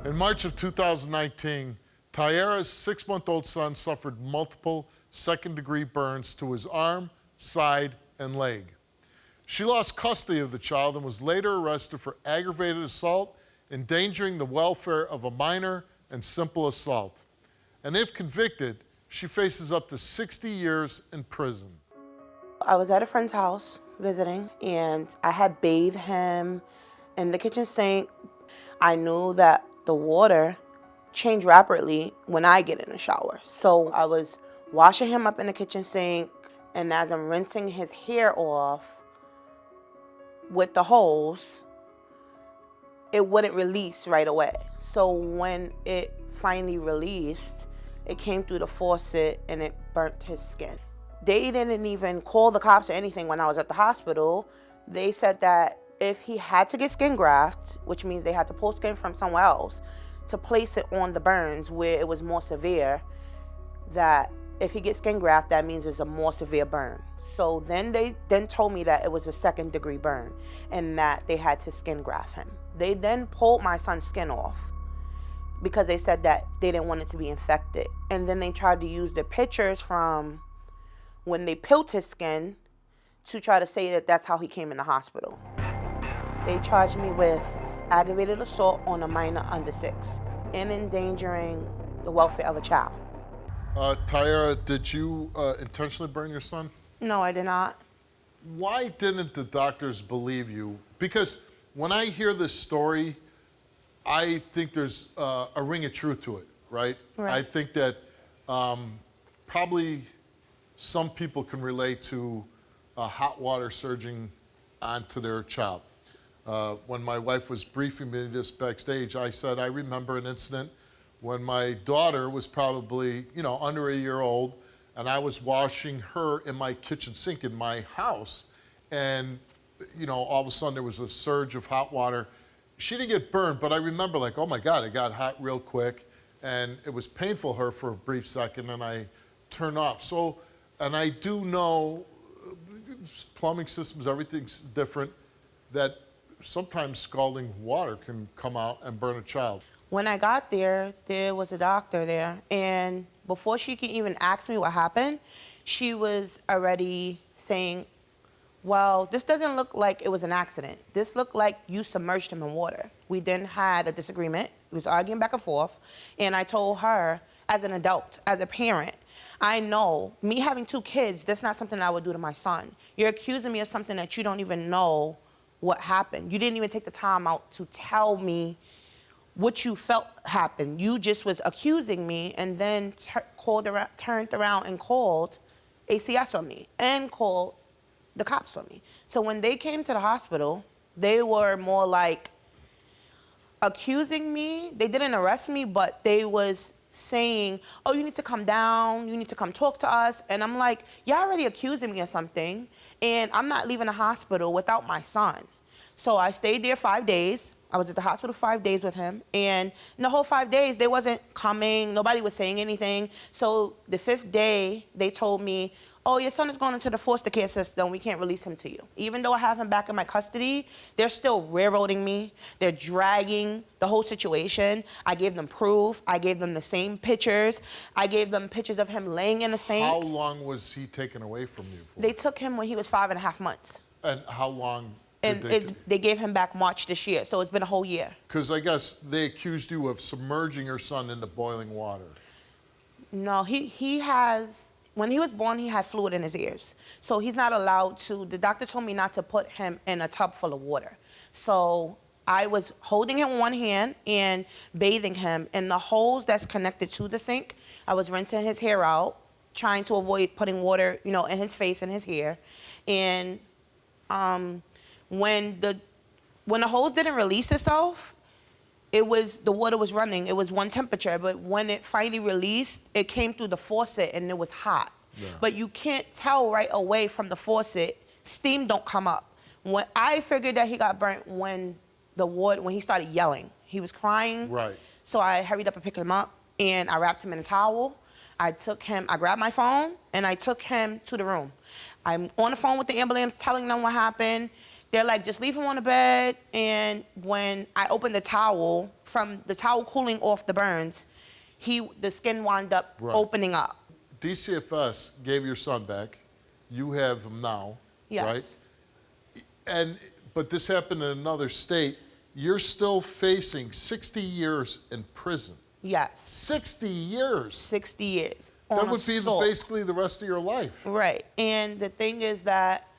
In March of 2019, Tyeara's 6-month-old son suffered multiple second-degree burns to his arm, side, and leg. She lost custody of the child and was later arrested for aggravated assault, endangering the welfare of a minor, and simple assault. And if convicted, she faces up to 60 years in prison. I was at a friend's house visiting, and I had bathed him in the kitchen sink. I knew that the water changed rapidly when I get in the shower. So I was washing him up in the kitchen sink, and as I'm rinsing his hair off with the hose, it wouldn't release right away. So when it finally released, it came through the faucet and it burnt his skin. They didn't even call the cops or anything when I was at the hospital. They said that if he had to get skin graft, which means they had to pull skin from somewhere else to place it on the burns where it was more severe, that if he gets skin graft, that means it's a more severe burn. So then they told me that it was a second-degree burn and that they had to skin graft him. They then pulled my son's skin off because they said that they didn't want it to be infected. And then they tried to use the pictures from when they peeled his skin to try to say that that's how he came in the hospital. They charged me with aggravated assault on a minor under 6 and endangering the welfare of a child. Tyeara, did you intentionally burn your son? No, I did not. Why didn't the doctors believe you? Because when I hear this story, I think there's a ring of truth to it, right? I think that probably some people can relate to hot water surging onto their child. When my wife was briefing me this backstage, I said, I remember an incident when my daughter was probably, under a year old, and I was washing her in my kitchen sink in my house, and, all of a sudden there was a surge of hot water. She didn't get burned, but I remember like, oh my God, it got hot real quick, and it was painful her for a brief second, and I turned off. So, and I do know plumbing systems, everything's different, that sometimes scalding water can come out and burn a child. When I got there, there was a doctor there, and before she could even ask me what happened, she was already saying, well, this doesn't look like it was an accident. This looked like you submerged him in water. We then had a disagreement. We was arguing back and forth, and I told her, as an adult, as a parent, I know, me having 2 kids, that's not something I would do to my son. You're accusing me of something that you don't even know what happened. You didn't even take the time out to tell me what you felt happened. You just was accusing me, and then turned around and called ACS on me and called the cops on me. So when they came to the hospital, they were more like accusing me. They didn't arrest me, but they was saying, oh, you need to come down, you need to come talk to us. And I'm like, y'all already accusing me of something, and I'm not leaving the hospital without my son. So I stayed there 5 days. I was at the hospital 5 days with him, and in the whole 5 days, they wasn't coming, nobody was saying anything. So the 5th day, they told me, oh, your son is going into the foster care system, we can't release him to you. Even though I have him back in my custody, they're still railroading me. They're dragging the whole situation. I gave them proof. I gave them the same pictures. I gave them pictures of him laying in the sink. How long was he taken away from you for? They took him when he was 5.5 months. And how long? And they gave him back March this year, so it's been a whole year. Because I guess they accused you of submerging your son into boiling water. No, he has, when he was born, he had fluid in his ears. So he's not allowed to, the doctor told me not to put him in a tub full of water. So I was holding him in one hand and bathing him in the hose that's connected to the sink. I was rinsing his hair out, trying to avoid putting water, in his face and his hair. And when the hose didn't release itself, the water was running. It was one temperature, but when it finally released, it came through the faucet and it was hot. Yeah. But you can't tell right away from the faucet. Steam don't come up. When I figured that he got burnt when he started yelling. He was crying. Right. So I hurried up and picked him up, and I wrapped him in a towel. I grabbed my phone, and I took him to the room. I'm on the phone with the ambulance telling them what happened. They're like, just leave him on the bed. And when I opened the towel, from the towel cooling off the burns, the skin wound up opening up. DCFS gave your son back. You have him now, right? But this happened in another state. You're still facing 60 years in prison. Yes. 60 years. 60 years. That would be basically the rest of your life. Right. And the thing is that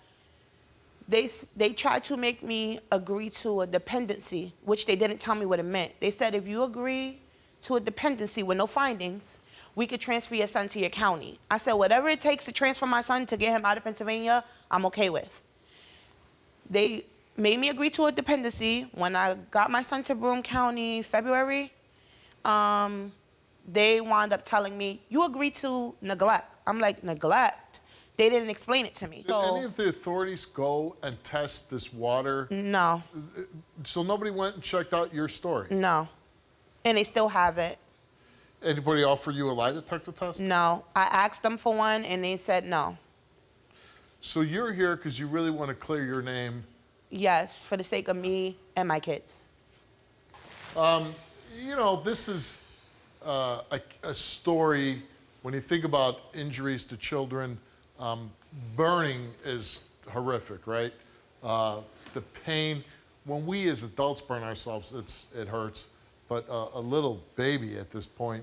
they tried to make me agree to a dependency, which they didn't tell me what it meant. They said, if you agree to a dependency with no findings, we could transfer your son to your county. I said, whatever it takes to transfer my son to get him out of Pennsylvania, I'm okay with. They made me agree to a dependency. When I got my son to Broome County, February, they wound up telling me, you agreed to neglect. I'm like, neglect? They didn't explain it to me. Did any of the authorities go and test this water? No. So nobody went and checked out your story? No. And they still haven't. Anybody offer you a lie detector test? No. I asked them for one, and they said no. So you're here because you really want to clear your name? Yes, for the sake of me and my kids. You know, this is a story, when you think about injuries to children, burning is horrific, right? The pain, when we as adults burn ourselves, it hurts. But a little baby at this point,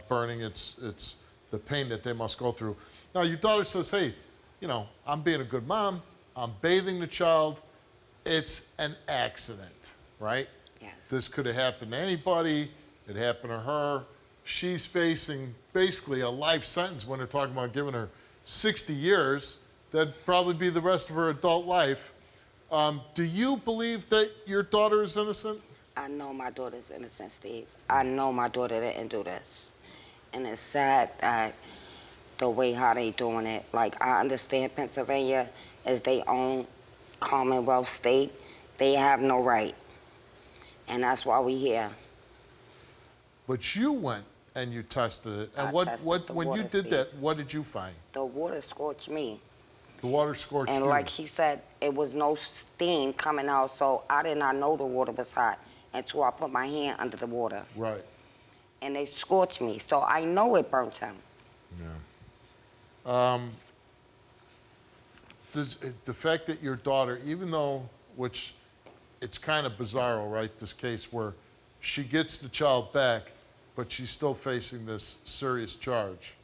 burning, it's the pain that they must go through. Now, your daughter says, hey, you know, I'm being a good mom, I'm bathing the child, it's an accident, right? Yes. This could have happened to anybody, it happened to her. She's facing basically a life sentence when they're talking about giving her 60 years. That'd probably be the rest of her adult life. Do you believe that your daughter is innocent? I know my daughter's innocent, Steve. I know my daughter didn't do this. And it's sad that the way how they doing it, like I understand Pennsylvania is their own Commonwealth state. They have no right. And that's why we here. But you went and you tested it. And when you did that, what did you find? The water scorched me. The water scorched you. And like she said, it was no steam coming out, so I did not know the water was hot until I put my hand under the water. Right. And it scorched me, so I know it burnt him. Yeah. The fact that your daughter, even though, which it's kind of bizarro, right, this case where she gets the child back, but she's still facing this serious charge.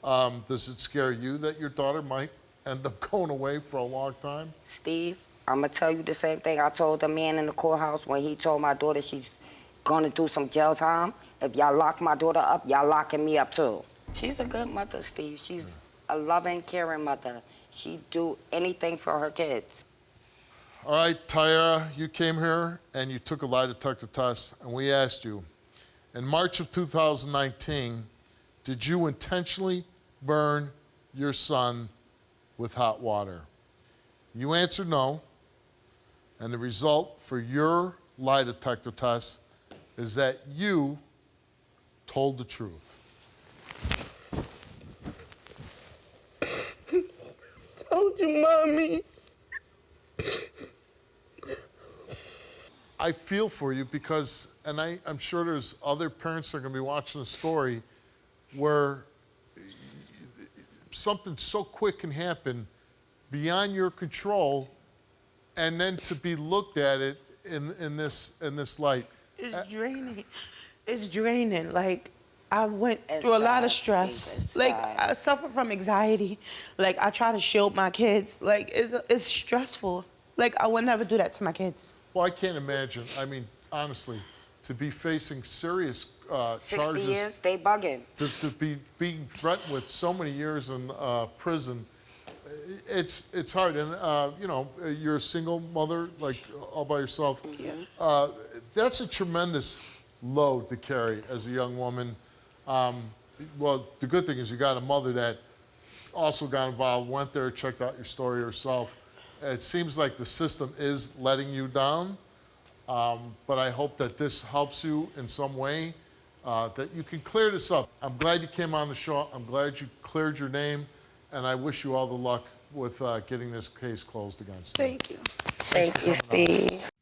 Does it scare you that your daughter might end up going away for a long time? Steve, I'm going to tell you the same thing I told the man in the courthouse when he told my daughter she's going to do some jail time. If y'all lock my daughter up, y'all locking me up too. She's a good mother, Steve. She's a loving, caring mother. She'd do anything for her kids. All right, Tyeara, you came here and you took a lie detector test, and we asked you, in March of 2019, did you intentionally burn your son with hot water? You answered no, and the result for your lie detector test is that you told the truth. Told you, Mommy. I feel for you because, and I'm sure there's other parents that are going to be watching the story where something so quick can happen beyond your control, and then to be looked at it in this light. It's draining. It's draining. Like, I went It's through a lot of sad, stress. Steve. It's Like, sad. I suffer from anxiety. Like, I try to shield my kids. Like, it's stressful. Like, I would never do that to my kids. Well, I can't imagine. I mean, honestly, to be facing serious 60 charges, years, they bugging. to be being threatened with so many years in prison, it's hard. And you know, you're a single mother, like all by yourself. Yeah. That's a tremendous load to carry as a young woman. Well, the good thing is you got a mother that also got involved, went there, checked out your story herself. It seems like the system is letting you down, but I hope that this helps you in some way, that you can clear this up. I'm glad you came on the show. I'm glad you cleared your name, and I wish you all the luck with getting this case closed against you. Thank you. Thank you, Steve.